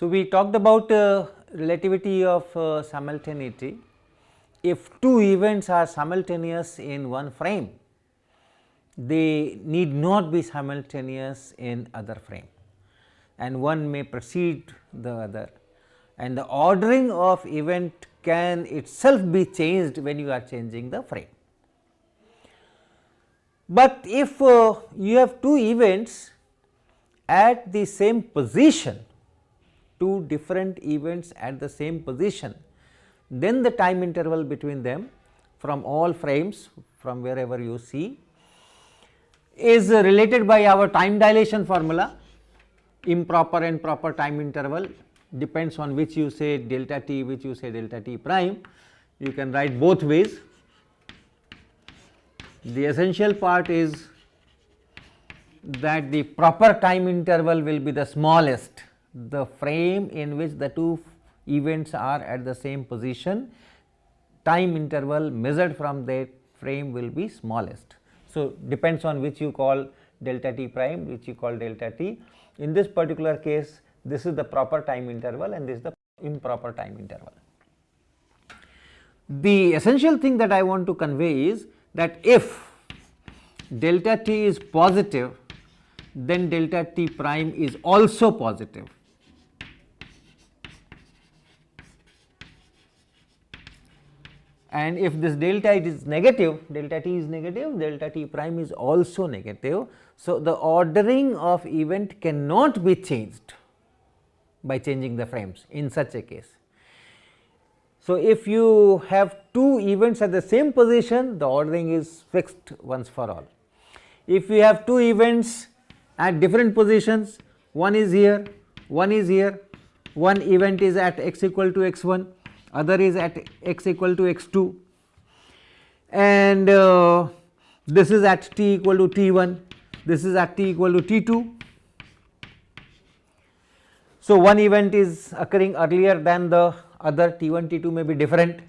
So, we talked about relativity of simultaneity. If two events are simultaneous in one frame, they need not be simultaneous in other frame, and one may precede the other, and the ordering of event can itself be changed when you are changing the frame. But if you have two events at the same position, two different events at the same position, then the time interval between them from all frames from wherever you see is related by our time dilation formula. Improper and proper time interval depends on which you say delta t, which you say delta t prime. You can write both ways. The essential part is that the proper time interval will be the smallest. The frame in which the two events are at the same position, time interval measured from that frame will be smallest. So, depends on which you call delta t prime, which you call delta t. In this particular case, this is the proper time interval and this is the improper time interval. The essential thing that I want to convey is that if delta t is positive, then delta t prime is also positive. And if this delta is negative, delta t is negative, delta t prime is also negative. So, the ordering of event cannot be changed by changing the frames in such a case. So, if you have two events at the same position, the ordering is fixed once for all. If you have two events at different positions, one is here, one is here, one event is at x equal to x 1, other is at x equal to x 2, and this is at t equal to t 1, this is at t equal to t 2. So, one event is occurring earlier than the other, t 1 t 2 may be different.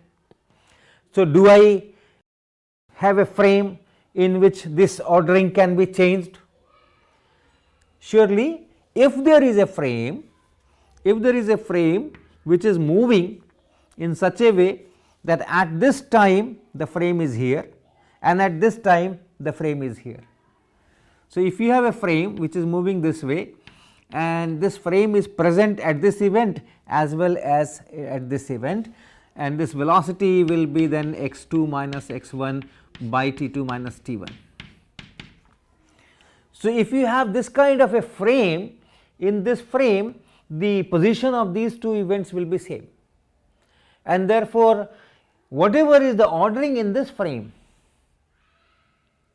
So, do I have a frame in which this ordering can be changed? Surely, if there is a frame, which is moving in such a way that at this time the frame is here and at this time the frame is here. So, if you have a frame which is moving this way and this frame is present at this event as well as at this event, and this velocity will be then x 2 minus x 1 by t 2 minus t 1. So, if you have this kind of a frame, in this frame the position of these two events will be same, and therefore, whatever is the ordering in this frame,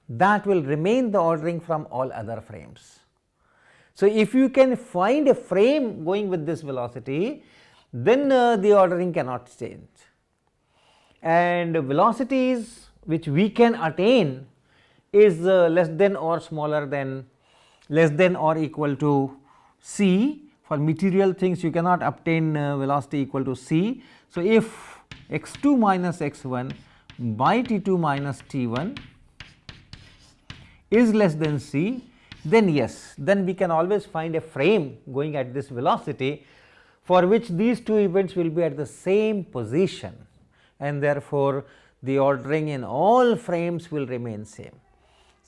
that will remain the ordering from all other frames. So, if you can find a frame going with this velocity, then the ordering cannot change, and velocities which we can attain is less than or smaller than, less than or equal to c. For material things you cannot obtain velocity equal to c. So, if x 2 minus x 1 by t 2 minus t 1 is less than c, then yes, then we can always find a frame going at this velocity for which these two events will be at the same position, and therefore, the ordering in all frames will remain same.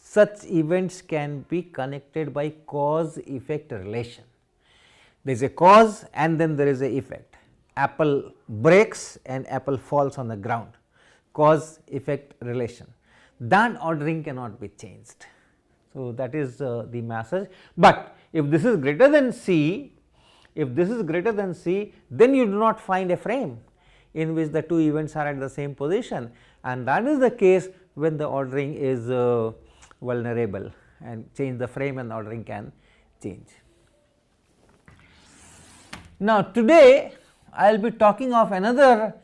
Such events can be connected by cause effect relation. There is a cause and then there is a effect. Apple breaks and apple falls on the ground, cause effect relation, that ordering cannot be changed. So, that is the message, but if this is greater than c, then you do not find a frame in which the two events are at the same position, and that is the case when the ordering is vulnerable, and change the frame and the ordering can change. Now, today I will be talking of another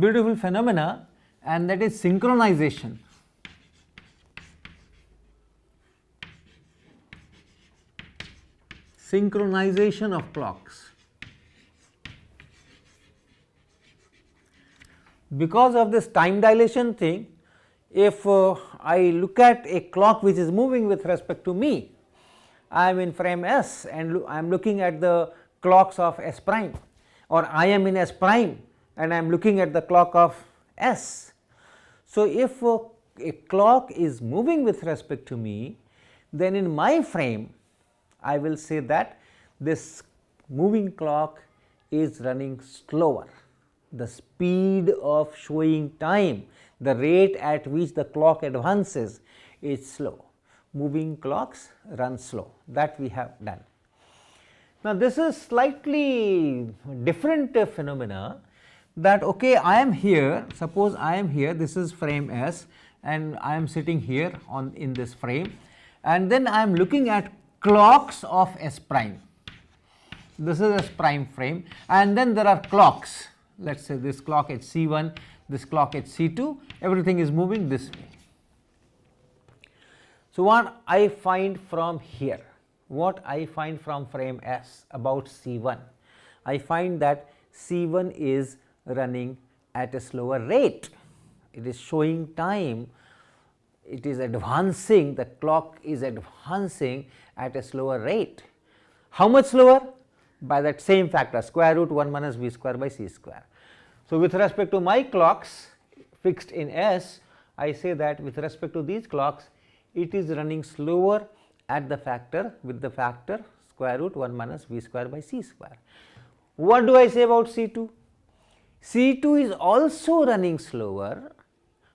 beautiful phenomena, and that is synchronization. Synchronization of clocks. Because of this time dilation thing, if I look at a clock which is moving with respect to me, I am in frame S and I am looking at the clocks of S prime, or I am in S prime and I am looking at the clock of S. So, if a clock is moving with respect to me, then in my frame I will say that this moving clock is running slower. The speed of showing time, the rate at which the clock advances is slow. Moving clocks run slow, that we have done. Now, this is slightly different phenomena, that okay, I am here, suppose I am here, this is frame S and I am sitting here on in this frame, and then I am looking at clocks of S prime. This is S prime frame, and then there are clocks, let us say this clock H C1, this clock H C2, everything is moving this way. So, what I find from here, what I find from frame S about C1, I find that C1 is running at a slower rate, it is showing time, it is advancing, the clock is advancing at a slower rate. How much slower? By that same factor, square root 1 minus v square by c square. So, with respect to my clocks fixed in S, I say that with respect to these clocks, it is running slower at the factor with the factor square root 1 minus v square by c square. What do I say about C2? C2 is also running slower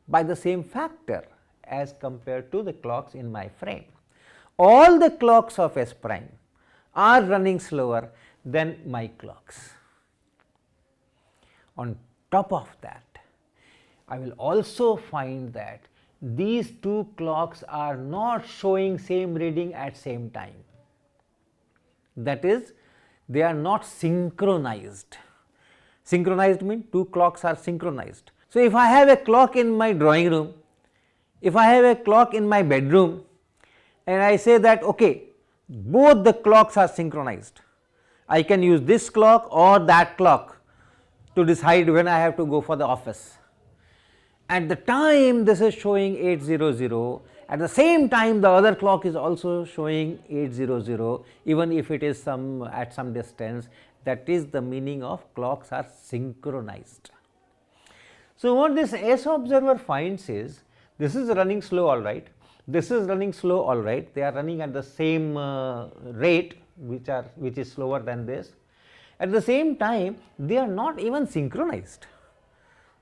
by the same factor as compared to the clocks in my frame. All the clocks of S prime are running slower than my clocks. On top of that, I will also find that these two clocks are not showing same reading at same time. That is, they are not synchronized. Synchronized means two clocks are synchronized. So, if I have a clock in my drawing room, if I have a clock in my bedroom, and I say that okay, both the clocks are synchronized, I can use this clock or that clock to decide when I have to go for the office. At the time this is showing 800, at the same time the other clock is also showing 800, even if it is at some distance. That is the meaning of clocks are synchronized. So, what this S observer finds is, this is running slow all right, this is running slow all right, they are running at the same rate which is slower than this. At the same time they are not even synchronized.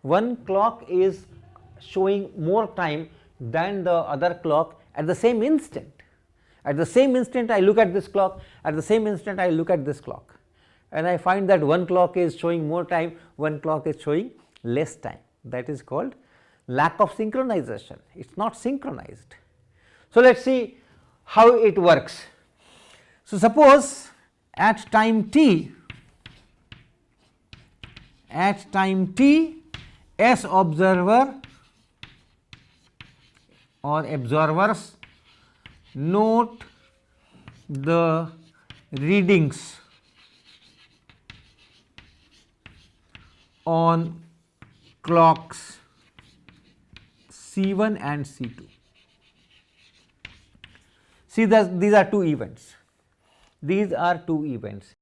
One clock is showing more time than the other clock at the same instant. At the same instant I look at this clock, at the same instant I look at this clock, and I find that one clock is showing more time, one clock is showing less time. That is called lack of synchronization, it is not synchronized. So, let us see how it works. So, suppose at time t, S observer or observers note the readings on clocks C1 and C2. See that these are two events. These are two events.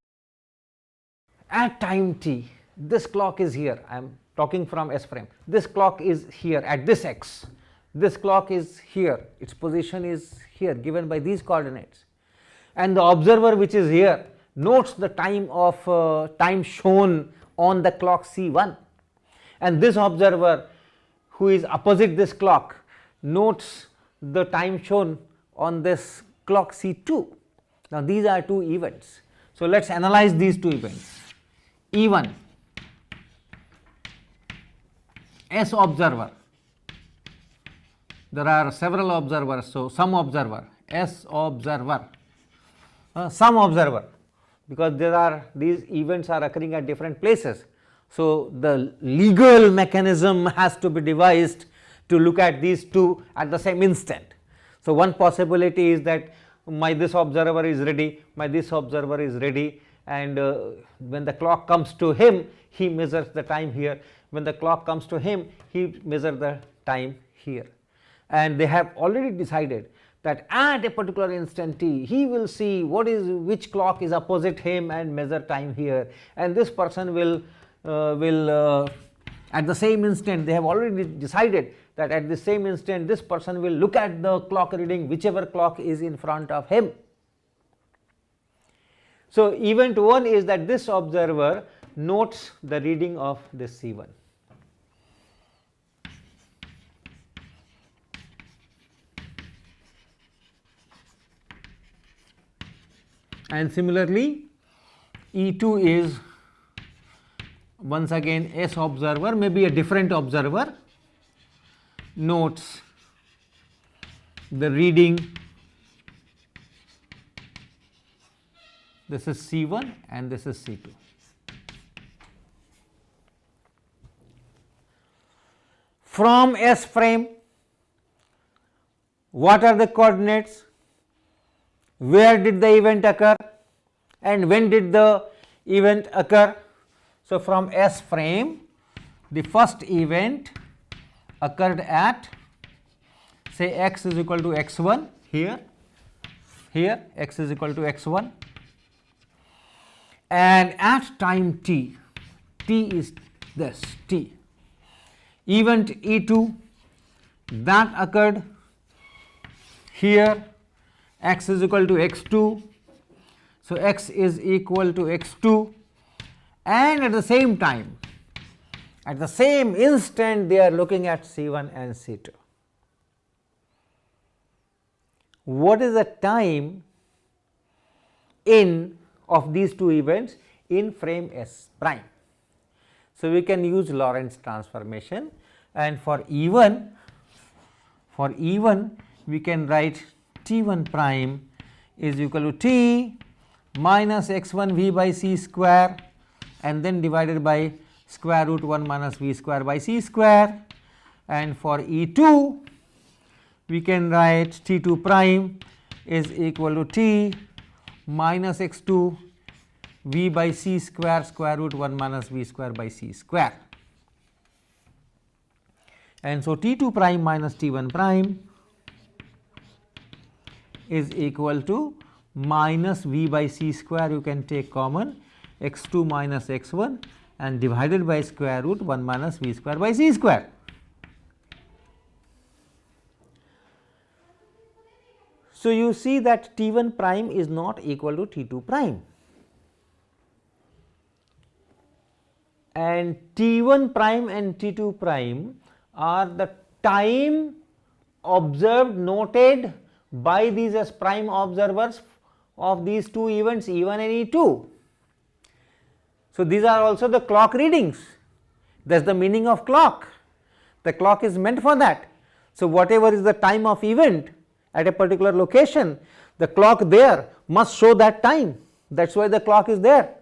At time t, this clock is here, I am talking from S frame, this clock is here at this x, this clock is here, its position is here given by these coordinates, and the observer which is here notes the time shown on the clock C1, and this observer who is opposite this clock notes the time shown on this clock C2. Now, these are two events. So, let us analyze these two events. E1, S observer, there are several observers. So, some observer, S observer, some observer, because these events are occurring at different places. So, the legal mechanism has to be devised to look at these two at the same instant. So, one possibility is that this observer is ready, this observer is ready, and when the clock comes to him, he measures the time here, when the clock comes to him, he measures the time here, and they have already decided that at a particular instant t, he will see which clock is opposite him and measure time here, and this person will at the same instant, they have already decided that at the same instant this person will look at the clock reading whichever clock is in front of him. So, event 1 is that this observer notes the reading of this C1. And similarly, E2 is once again S observer, maybe a different observer, notes the reading. This is C1 and this is C2. From S frame, what are the coordinates? Where did the event occur and when did the event occur? So, from S frame, the first event occurred at, say, x is equal to x1 here, x is equal to x1, and at time t, t is this t. Event E2 that occurred here, x is equal to x2, so x is equal to x2, and at the same time, at the same instant, they are looking at C1 and C2. What is the time in of these two events in frame S prime? So, we can use Lorentz transformation, and for E1 we can write T1 prime is equal to T minus x1 v by c square and then divided by square root 1 minus v square by c square, and for E2 we can write T2 prime is equal to T minus x2 v by c square square root 1 minus v square by c square. And so, T2 prime minus T1 prime is equal to minus v by c square, you can take common, x2 minus x1 and divided by square root 1 minus v square by c square. So, you see that T1 prime is not equal to T2 prime, and T1 prime and T2 prime are the time observed noted by these as prime observers of these two events E1 and E2. So, these are also the clock readings, that is the meaning of clock, the clock is meant for that. So, whatever is the time of event at a particular location, the clock there must show that time, that is why the clock is there,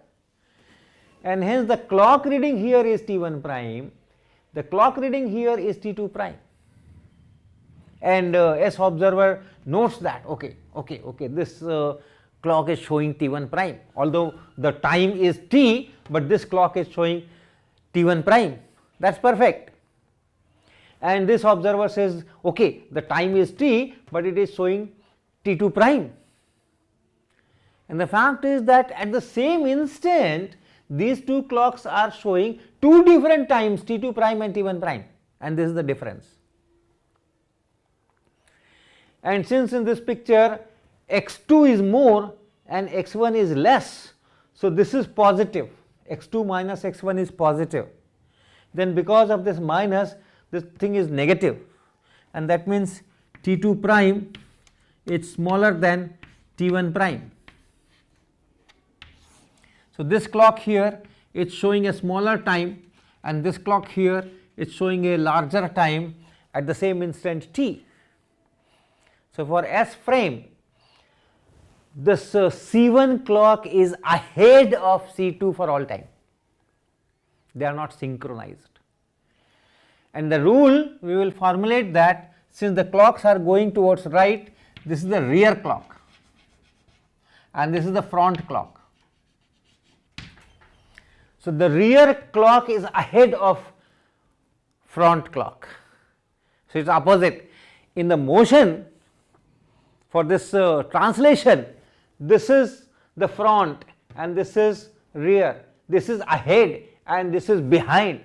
and hence the clock reading here is T1 prime, the clock reading here is T2 prime, and S observer notes that okay, this clock is showing T1 prime, although the time is T, but this clock is showing T1 prime, that is perfect. And this observer says okay, the time is T, but it is showing T2 prime, and the fact is that at the same instant these two clocks are showing two different times, T2 prime and T1 prime, and this is the difference. And since in this picture x2 is more and x1 is less, so this is positive, x2 minus x1 is positive, then because of this minus, this thing is negative, and that means T2 prime is smaller than T1 prime. So, this clock here is showing a smaller time and this clock here is showing a larger time at the same instant t. So, for S frame, this C1 clock is ahead of C2 for all time, they are not synchronized. And the rule we will formulate that since the clocks are going towards right, this is the rear clock and this is the front clock. So, the rear clock is ahead of front clock, so it is opposite. In the motion, for this translation, this is the front and this is rear, this is ahead and this is behind.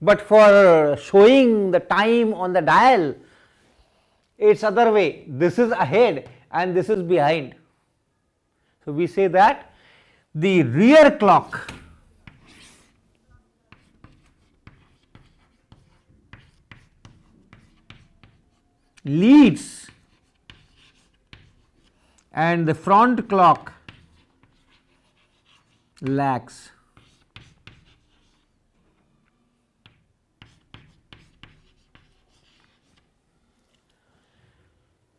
But for showing the time on the dial, it's other way, this is ahead and this is behind. So, we say that the rear clock leads and the front clock lags.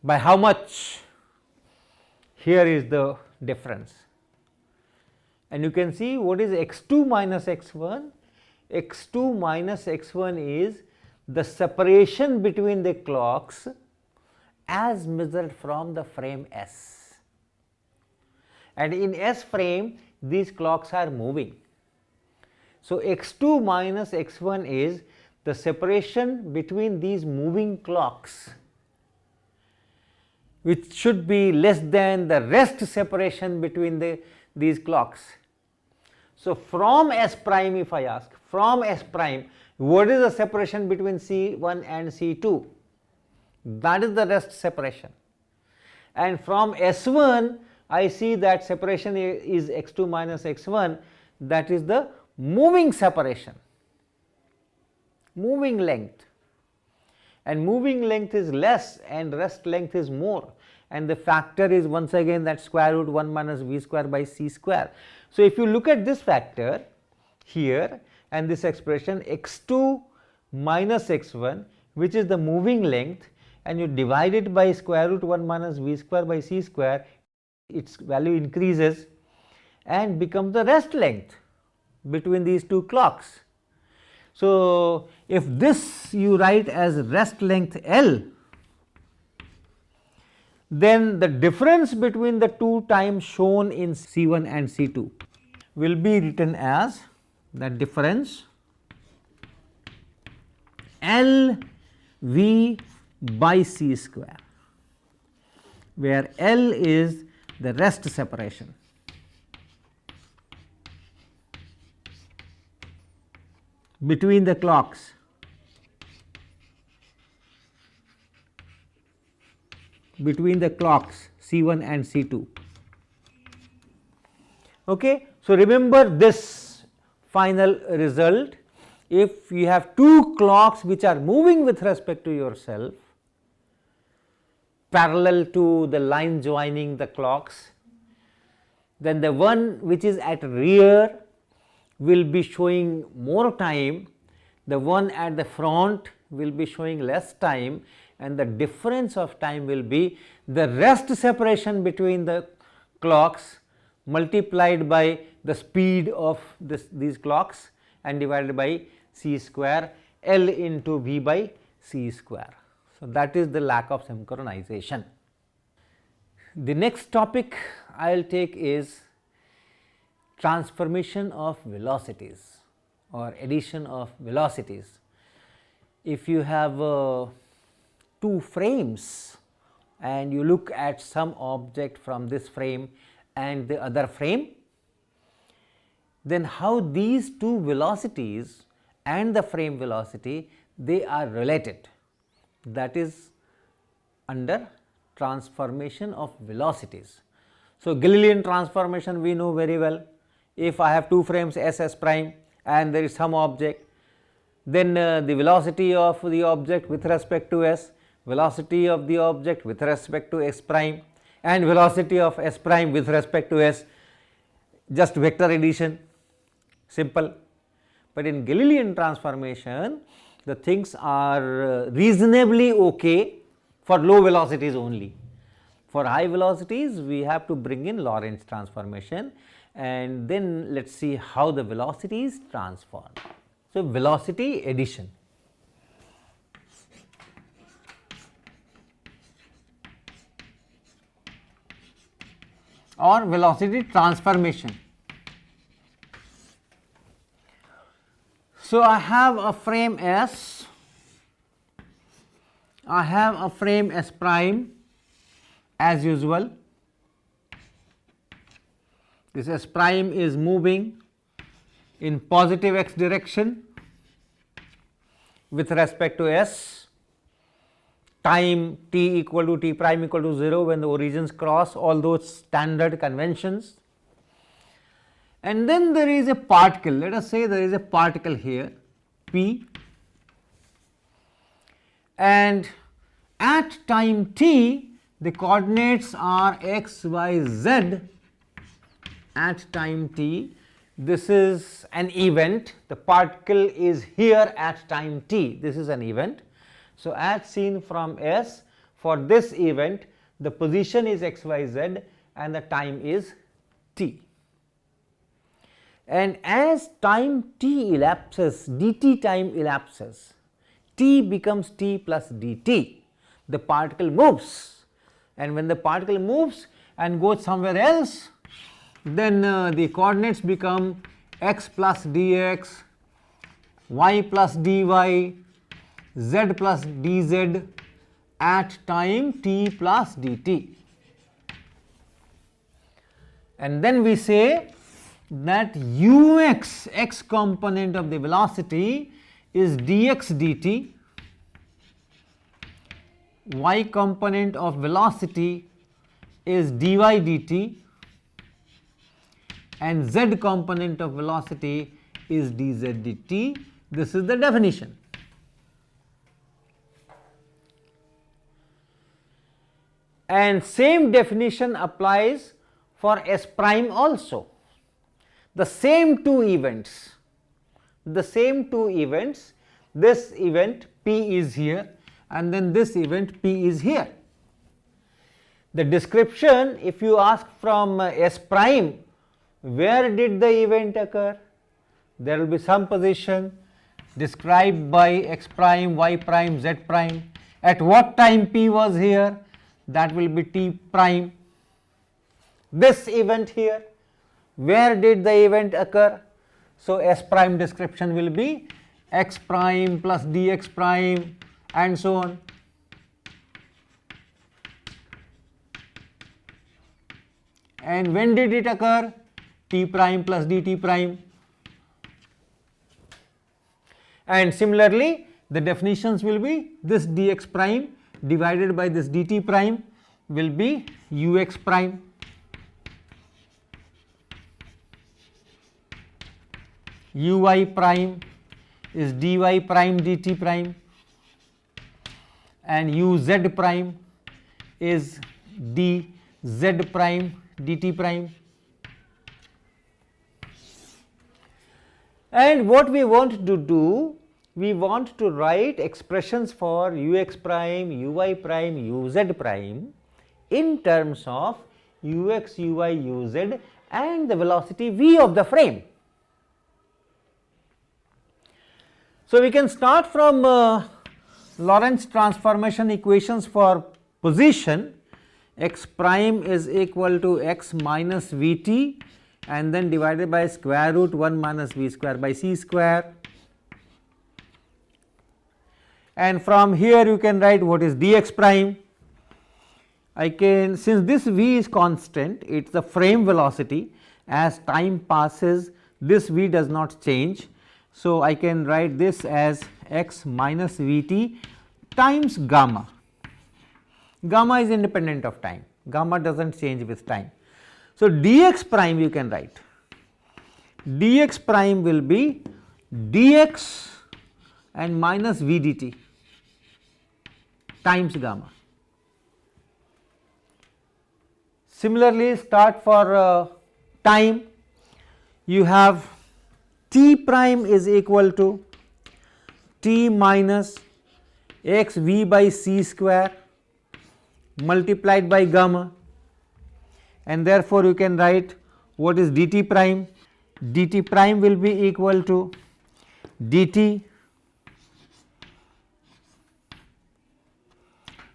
By how much? Here is the difference, and you can see what is x2 minus x1. x2 minus x1 is the separation between the clocks as measured from the frame S, and in S frame these clocks are moving. So, x2 minus x1 is the separation between these moving clocks, which should be less than the rest separation between these clocks. So, from S prime, if I ask, from S prime, what is the separation between C1 and C2? That is the rest separation. And from S1, I see that separation is x2 minus x1, that is the moving separation, moving length. And moving length is less and rest length is more, and the factor is once again that square root 1 minus v square by c square. So, if you look at this factor here and this expression x2 minus x1, which is the moving length, and you divide it by square root 1 minus v square by c square, its value increases and becomes the rest length between these two clocks. So, if this you write as rest length L, then the difference between the two times shown in C1 and C2 will be written as the difference L V by C square, where L is the rest separation. Between the clocks, C1 and C2. Okay. So, remember this final result. If you have two clocks which are moving with respect to yourself, parallel to the line joining the clocks, then the one which is at rear will be showing more time, the one at the front will be showing less time, and the difference of time will be the rest separation between the clocks multiplied by the speed of these clocks and divided by c square, L into V by c square. So, that is the lack of synchronization. The next topic I will take is transformation of velocities or addition of velocities. If you have two frames and you look at some object from this frame and the other frame, then how these two velocities and the frame velocity, they are related, that is under transformation of velocities. So, Galilean transformation we know very well. If I have two frames S prime and there is some object, then the velocity of the object with respect to S, velocity of the object with respect to S prime, and velocity of S prime with respect to S, just vector addition, simple. But in Galilean transformation, the things are reasonably okay for low velocities only. For high velocities, we have to bring in Lorentz transformation, and then let us see how the velocities transform. So, velocity addition. Or velocity transformation. So, I have a frame S, I have a frame S prime, as usual. This S prime is moving in positive x direction with respect to S, time t equal to t prime equal to 0 when the origins cross, all those standard conventions. And then there is a particle, let us say there is a particle here P, and at time t the coordinates are x, y, z at time t. This is an event, the particle is here at time t, this is an event. So, as seen from S, for this event the position is x, y, z and the time is t. And as time t elapses, dt time elapses, t becomes t plus dt, the particle moves, and when the particle moves and goes somewhere else, then the coordinates become x plus dx, y plus dy, z plus dz at time t plus dt. And then we say that ux, x component of the velocity, is dx dt, y component of velocity is dy dt, and z component of velocity is dz dt. This is the definition. And same definition applies for S prime also. The same two events, this event P is here and then this event P is here. The description, if you ask from S prime, where did the event occur? There will be some position described by x prime, y prime, z prime. At what time P was here? That will be t prime. This event here, where did the event occur? So, S prime description will be x prime plus dx prime and so on. And when did it occur? T prime plus dt prime. And similarly, the definitions will be this dx prime divided by this dt prime will be ux prime. Uy prime is dy prime dt prime and uz prime is dz prime dt prime. And what we want to do, we want to write expressions for ux prime, uy prime, uz prime in terms of ux, uy, uz and the velocity v of the frame. So, we can start from Lorentz transformation equations for position. X prime is equal to x minus vt and then divided by square root 1 minus v square by c square. And from here you can write what is dx prime. I can, since this v is constant, it is the frame velocity, as time passes this v does not change. So, I can write this as x minus vt times gamma. Gamma is independent of time, gamma does not change with time. So, dx prime you can write, dx prime will be dx and minus v dt times gamma. Similarly, start for time, you have t prime is equal to t minus x v by c square multiplied by gamma, and therefore you can write what is dt prime. Dt prime will be equal to dt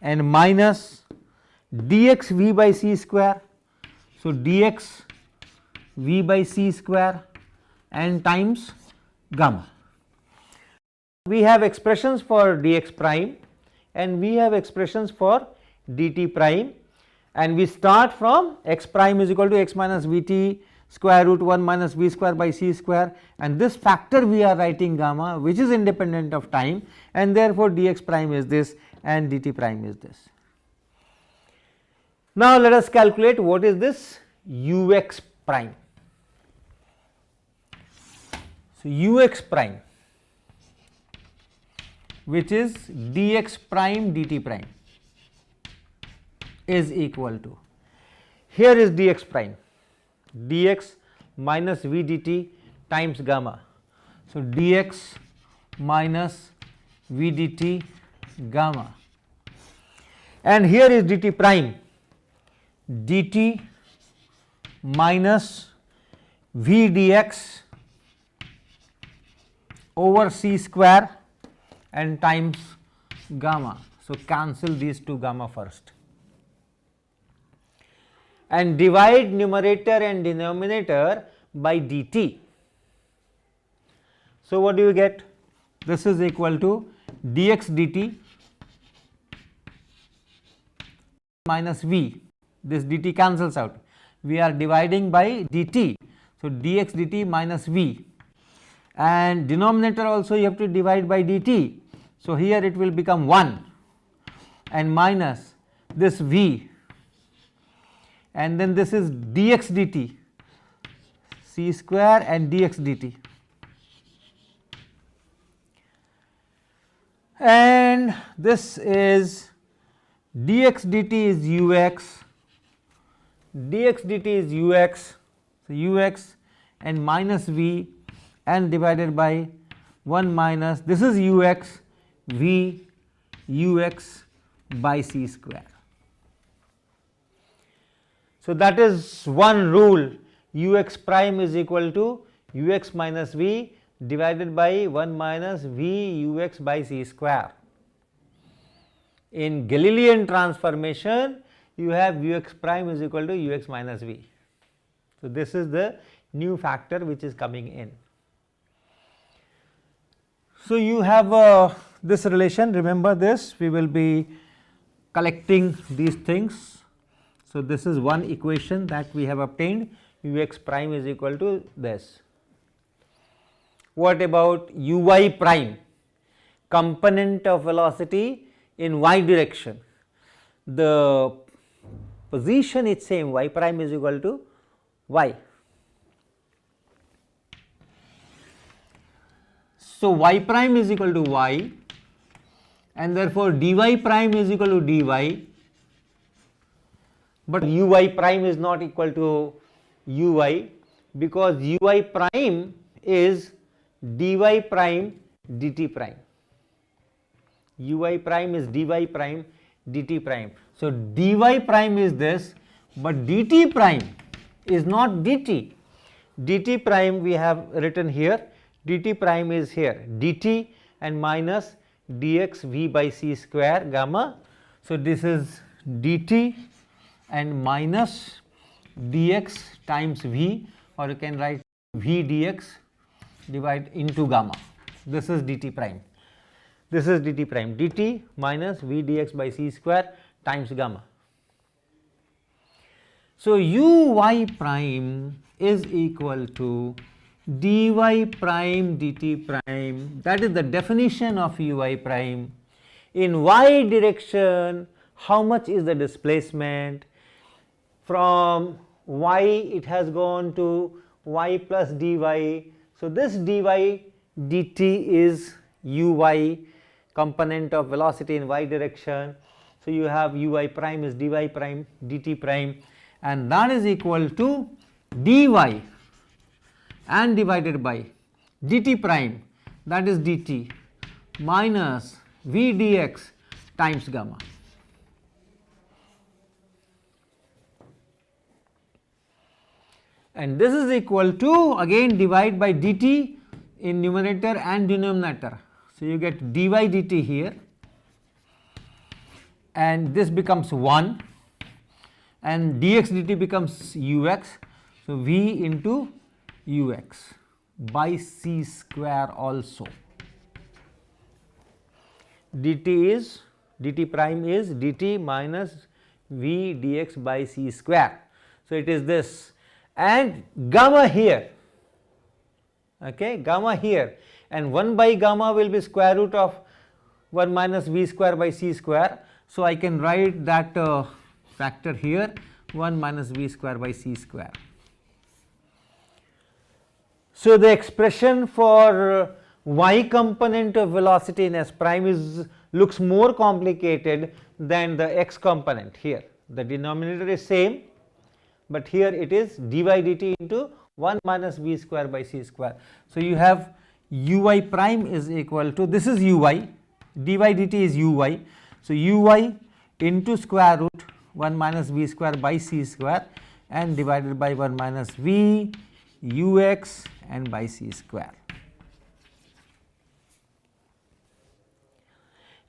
and minus dx v by c square. So, dx v by c square and times gamma. We have expressions for dx prime and we have expressions for dt prime, and we start from x prime is equal to x minus v t square root 1 minus v square by c square, and this factor we are writing gamma, which is independent of time, and therefore dx prime is this and dt prime is this. Now let us calculate what is this ux prime. So ux prime, which is dx prime dt prime, is equal to, here is dx prime, dx minus v dt times gamma. So dx minus v dt gamma, and here is dt prime, dt minus v dx over c square and times gamma. So cancel these two gamma first and divide numerator and denominator by dt. So what do you get? This is equal to dx dt minus v, this dt cancels out, we are dividing by dt. So dx dt minus v, and denominator also you have to divide by dt. So here it will become 1 and minus this v, and then this is dx dt, c square and dx dt, and this is dx dt is ux, dx dt is ux, so ux and minus v and divided by 1 minus this is ux v ux by c square. So that is one rule, ux prime is equal to ux minus v divided by 1 minus v ux by c square. In Galilean transformation you have ux prime is equal to ux minus v. So this is the new factor which is coming in. So you have this relation, remember this, we will be collecting these things. So this is one equation that we have obtained, ux prime is equal to this. What about uy prime, component of velocity in y direction? The position is same, y prime is equal to y. So y prime is equal to y, and therefore dy prime is equal to dy, but uy prime is not equal to uy, because uy prime is dy prime dt prime, uy prime is dy prime dt prime. So dy prime is this, but dt prime is not dt, dt prime we have written here, dt prime is here, dt and minus dx v by c square gamma. So this is dt and minus dx times v, or you can write v dx divide into gamma. This is dt prime, this is dt prime, dt minus v dx by c square times gamma. So uy prime is equal to dy prime dt prime, that is the definition of uy prime. In y direction, how much is the displacement? From y it has gone to y plus dy. So this dy dt is uy, component of velocity in y direction. So you have uy prime is dy prime dt prime, and that is equal to dy and divided by dt prime, that is dt minus v dx times gamma. And this is equal to, again divide by dt in numerator and denominator. So you get dy dt here, and this becomes 1, and dx dt becomes ux. So v into ux by c square also. Dt prime is dt minus v dx by c square. So, it is this, and gamma here, okay, gamma here, and 1 by gamma will be square root of 1 minus v square by c square. So, I can write that factor here, 1 minus v square by c square. So, the expression for y component of velocity in S prime looks more complicated than the x component here. The denominator is same, but here it is dy dt into 1 minus v square by c square. So, you have uy prime is equal to, this is uy, dy dt is uy. So, uy into square root 1 minus v square by c square and divided by 1 minus v ux and by c square.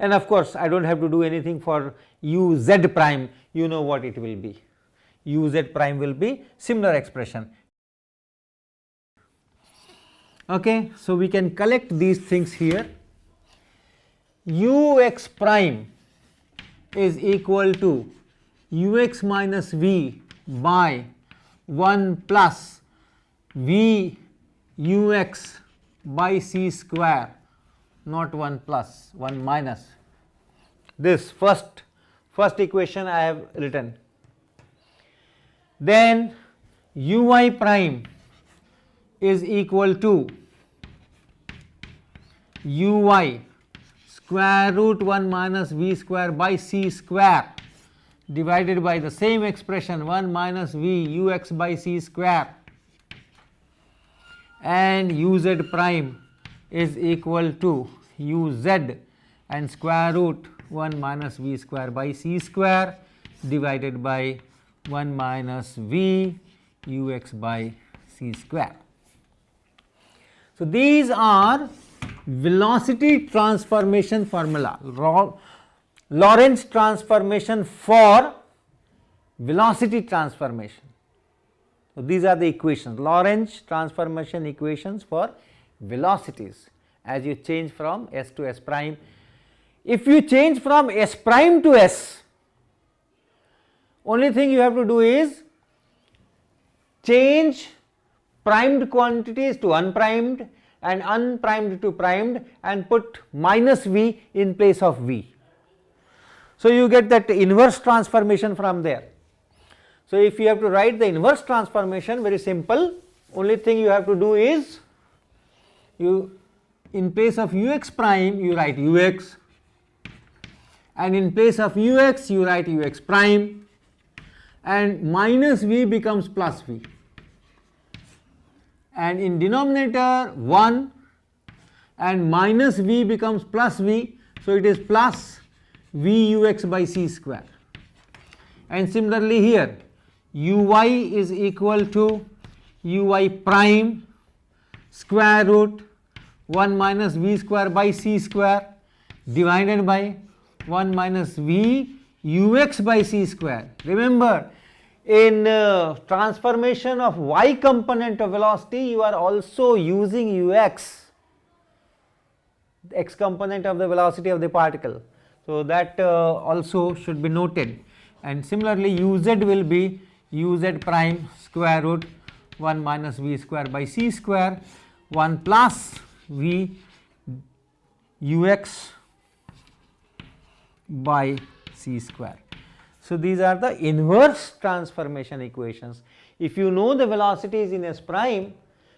And of course, I do not have to do anything for u z prime, you know what it will be, u z prime will be similar expression. Okay, so, we can collect these things here. Ux prime is equal to ux minus v by 1 plus v ux by c square, not 1 plus, 1 minus. This first equation I have written. Then uy prime is equal to uy square root 1 minus v square by c square divided by the same expression 1 minus v ux by c square, and uz prime is equal to uz and square root 1 minus v square by c square divided by 1 minus v ux by c square. So, these are velocity transformation formula, Lorentz transformation for velocity transformation. So, these are the equations, Lorentz transformation equations for velocities as you change from S to S prime. If you change from S prime to S, only thing you have to do is change primed quantities to unprimed and unprimed to primed and put minus v in place of v. So, you get that inverse transformation from there. So, if you have to write the inverse transformation, very simple, only thing you have to do is you in place of ux prime you write ux, and in place of ux you write ux prime, and minus v becomes plus v, and in denominator 1 and minus v becomes plus v. So, it is plus v ux by c square, and similarly here uy is equal to uy prime square root 1 minus v square by c square divided by 1 minus v ux by c square. Remember, in transformation of y component of velocity, you are also using ux, x component of the velocity of the particle. So, that also should be noted, and similarly uz will be uz prime square root 1 minus v square by c square 1 plus v ux by c square. So, these are the inverse transformation equations. If you know the velocities in S prime,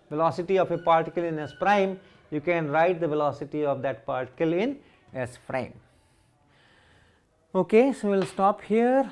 velocity of a particle in S prime, you can write the velocity of that particle in S prime. Okay, so we will stop here.